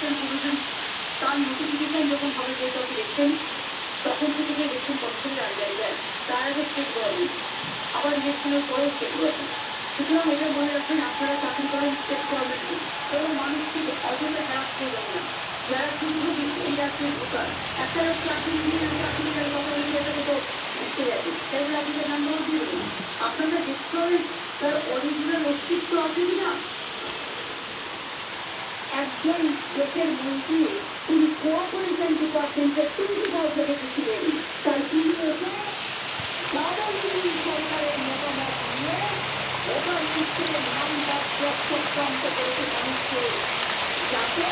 Registration করেছেন তার notification যখন হবে ডেট অফ ইলেকশন তখন থেকে ইলেকশন কমিশনের আন্ডারে যায়। তার আগে স্টেট গভর্নমেন্ট, আবার ইলেকশনের পরেও স্টেট গভর্নমেন্ট। সুতরাং এটা মনে রাখবেন, আপনারা চাকরি করেন স্টেট গভর্নমেন্টে এবং মানুষকে অযথা হ্যারাস করবেন না। যারা শুধু এই রাজ্যের ভোটার, একটা চাকরি নিয়ে চাকরি কথা বলে এটাকে তো বুঝতে যাবে, তাহলে আপনাদের নাম্বার দিবেন। আপনারা দেখতে হবে তার অরিজিনাল অস্তিত্ব আছে কিনা। একজন দেশের মন্ত্রী তিনি কোঅপারেশন ডিপার্টমেন্টের প্রিন্সিপাল সেক্রেটারি ছিলেন, তাই তিনি এসে সরকারের মতামত নিয়ে ওটা লিস্টের নামটা চক্রান্ত করেছে মানুষকে, যাতে